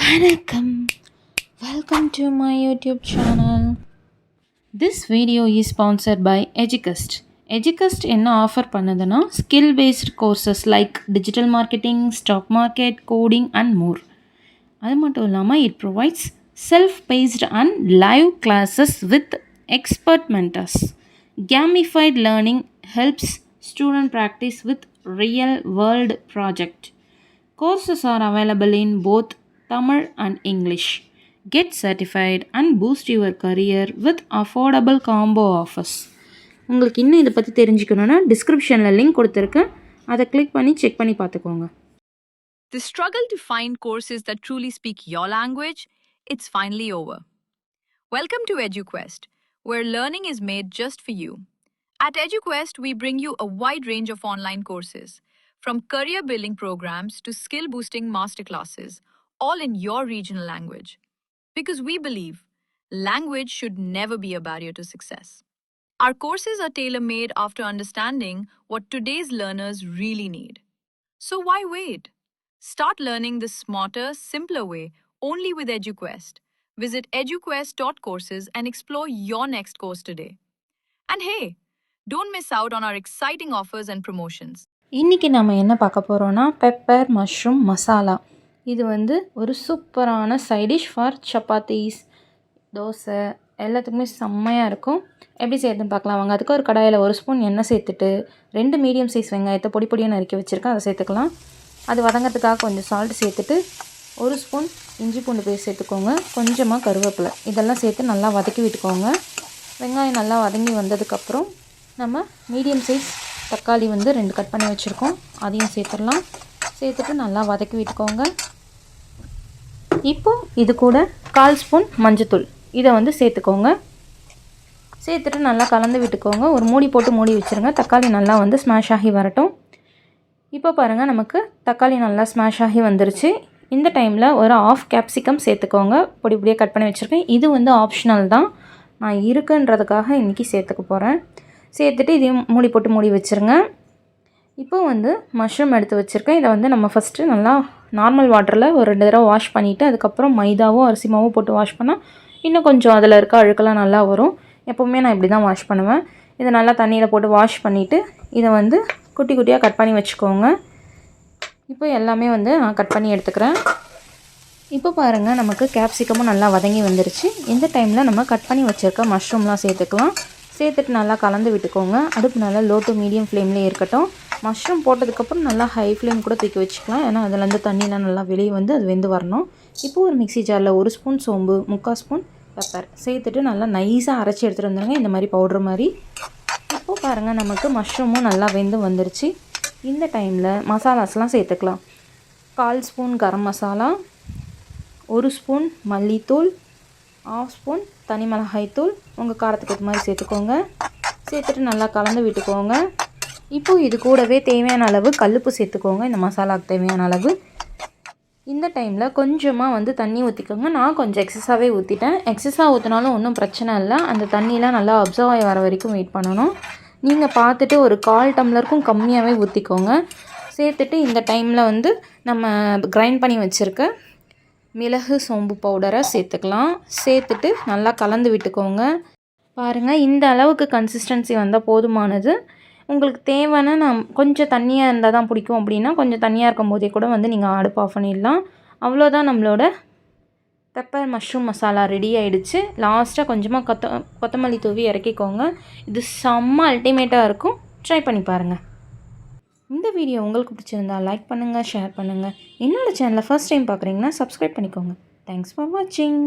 வணக்கம். Welcome to my YouTube channel. This video is sponsored by Educast. Educast என்ன offer பண்ணுதுன்னா skill based courses like digital marketing, stock market, coding and more. அது மட்டும் இல்லாமல் it provides self paced and live classes with expert mentors. Gamified learning helps student practice with real world project. Courses are available in both Tamil and English. Get certified and boost your career with affordable combo offers. உங்களுக்கு இன்னும் இதை பற்றி தெரிஞ்சுக்கணுன்னா டிஸ்கிரிப்ஷனில் link கொடுத்துருக்கேன், அதை click பண்ணி check பண்ணி பார்த்துக்கோங்க. The struggle to find courses that truly speak your language, it's finally over. Welcome to EduQuest, where learning is made just for you. At EduQuest, we bring you a wide range of online courses, from career-building programs to skill-boosting masterclasses, all in your regional language. Because we believe language should never be a barrier to success. Our courses are tailor-made after understanding what today's learners really need. So why wait? Start learning the smarter, simpler way only with EduQuest. Visit eduquest.courses and explore your next course today. And hey, don't miss out on our exciting offers and promotions. இன்றைக்கி நம்ம என்ன பார்க்க போகிறோன்னா pepper mushroom masala. இது ஒரு சூப்பரான side dish for சப்பாத்தீஸ், dosa எல்லாத்துக்குமே செம்மையாக இருக்கும். எப்படி செய்யறதுன்னு பார்க்கலாம் வாங்க. அதுக்கு ஒரு கடாயில் 1 ஸ்பூன் எண்ணெய் சேர்த்துட்டு 2 மீடியம் சைஸ் வெங்காயத்தை பொடி பொடியாக நறுக்கி வச்சுருக்கேன், அதை சேர்த்துக்கலாம். அது வதங்கிறதுக்காக கொஞ்சம் சால்ட் சேர்த்துட்டு 1 ஸ்பூன் இஞ்சி பூண்டு பேஸ்ட் சேர்த்துக்கோங்க, கொஞ்சமாக கருவேப்பிலை, இதெல்லாம் சேர்த்து நல்லா வதக்கி விட்டுக்கோங்க. வெங்காயம் நல்லா வதங்கி வந்ததுக்கப்புறம் நம்ம மீடியம் சைஸ் தக்காளி 2 கட் பண்ணி வச்சுருக்கோம், அதையும் சேர்த்துடலாம். சேர்த்துட்டு நல்லா வதக்கி விட்டுக்கோங்க. இப்போது இது கூட 1/4 ஸ்பூன் மஞ்சத்தூள் இதை சேர்த்துக்கோங்க. சேர்த்துட்டு நல்லா கலந்து விட்டுக்கோங்க. ஒரு மூடி போட்டு மூடி வச்சுருங்க. தக்காளி நல்லா ஸ்மாஷ் ஆகி வரட்டும். இப்போ பாருங்கள், நமக்கு தக்காளி நல்லா ஸ்மாஷ் ஆகி வந்துருச்சு. இந்த டைமில் ஒரு 1/2 கேப்சிகம் சேர்த்துக்கோங்க, பொடி பொடியாக கட் பண்ணி வச்சுருக்கேன். இது ஆப்ஷனல் தான், நான் இருக்குன்றதுக்காக இன்றைக்கி சேர்த்துக்க போகிறேன். சேர்த்துட்டு இதையும் மூடி போட்டு மூடி வச்சுருங்க. இப்போ மஷ்ரூம் எடுத்து வச்சுருக்கேன். இதை நம்ம ஃபஸ்ட்டு நல்லா நார்மல் வாட்டரில் ஒரு 2 தடவை வாஷ் பண்ணிவிட்டு அதுக்கப்புறம் மைதாவோ அரிசி மாவோ போட்டு வாஷ் பண்ணால் இன்னும் கொஞ்சம் அதில் இருக்க அழுக்கெல்லாம் நல்லா வரும். எப்போவுமே நான் இப்படி தான் வாஷ் பண்ணுவேன். இதை நல்லா தண்ணியில் போட்டு வாஷ் பண்ணிவிட்டு இதை குட்டி குட்டியாக கட் பண்ணி வச்சுக்கோங்க. இப்போ எல்லாமே நான் கட் பண்ணி எடுத்துக்கிறேன். இப்போ பாருங்கள், நமக்கு கேப்சிகமும் நல்லா வதங்கி வந்துருச்சு. இந்த டைமில் நம்ம கட் பண்ணி வச்சுருக்க மஷ்ரூம்லாம் சேர்த்துக்கலாம். சேர்த்துட்டு நல்லா கலந்து விட்டுக்கோங்க. அடுப்பு நல்லா லோ டு மீடியம் ஃப்ளேம்லேயே இருக்கட்டும். மஷ்ரூம் போட்டதுக்கப்புறம் நல்லா ஹை ஃப்ளேம் கூட தூக்கி வச்சுக்கலாம், ஏன்னா அதுலேருந்து தண்ணிலாம் நல்லா வெளியே அது வெந்து வரணும். இப்போது ஒரு மிக்ஸி ஜாரில் 1 ஸ்பூன் சோம்பு, 3/4 ஸ்பூன் பெப்பர் சேர்த்துட்டு நல்லா நைஸாக அரைச்சி எடுத்துகிட்டு வந்துடுங்க, இந்த மாதிரி பவுட்ரு மாதிரி. இப்போது பாருங்கள், நமக்கு மஷ்ரூமும் நல்லா வெந்து வந்துருச்சு. இந்த டைமில் மசாலாஸ்லாம் சேர்த்துக்கலாம். 1/4 ஸ்பூன் கரம் மசாலா, 1 ஸ்பூன் மல்லித்தூள், 1/2 ஸ்பூன் தனி மிளகாய்த்தூள், உங்கள் காரத்துக்கு ஏற்ற மாதிரி சேர்த்துக்கோங்க. சேர்த்துட்டு நல்லா கலந்து விட்டுக்கோங்க. இப்போது இது கூடவே தேவையான அளவு கல்லுப்பு சேர்த்துக்கோங்க, இந்த மசாலாவுக்கு தேவையான அளவு. இந்த டைமில் கொஞ்சமாக தண்ணி ஊற்றிக்கோங்க. நான் கொஞ்சம் எக்ஸஸாகவே ஊற்றிட்டேன். எக்ஸஸாக ஊற்றினாலும் ஒன்றும் பிரச்சனை இல்லை, அந்த தண்ணியெலாம் நல்லா அப்சர்வ் ஆகி வர வரைக்கும் வெயிட் பண்ணணும். நீங்கள் பார்த்துட்டு ஒரு 1/4 டம்ளருக்கும் கம்மியாகவே ஊற்றிக்கோங்க. சேர்த்துட்டு இந்த டைமில் நம்ம கிரைண்ட் பண்ணி வச்சுருக்க மிளகு சோம்பு பவுடரை சேர்த்துக்கலாம். சேர்த்துட்டு நல்லா கலந்து விட்டுக்கோங்க. பாருங்கள், இந்த அளவுக்கு கன்சிஸ்டன்சி வந்தால் போதுமானது. உங்களுக்கு தேவைன்னா நான் கொஞ்சம் தண்ணியாக இருந்தால் தான் பிடிக்கும் அப்படின்னா கொஞ்சம் தண்ணியாக இருக்கும் போதே கூட நீங்கள் அடுப்பு ஆஃப் பண்ணிடலாம். அவ்வளோதான், நம்மளோட பெப்பர் மஷ்ரூம் மசாலா ரெடி ஆகிடுச்சு. லாஸ்ட்டாக கொஞ்சமாக கொத்தமல்லி தூவி இறக்கிக்கோங்க. இது செம்ம அல்டிமேட்டாக இருக்கும், ட்ரை பண்ணி பாருங்கள். இந்த வீடியோ உங்களுக்கு பிடிச்சிருந்தால் லைக் பண்ணுங்கள், ஷேர் பண்ணுங்கள். என்னோடய சேனலை ஃபர்ஸ்ட் டைம் பார்க்குறீங்கன்னா சப்ஸ்கிரைப் பண்ணிக்கோங்க. தேங்க்ஸ் ஃபார் வாட்சிங்.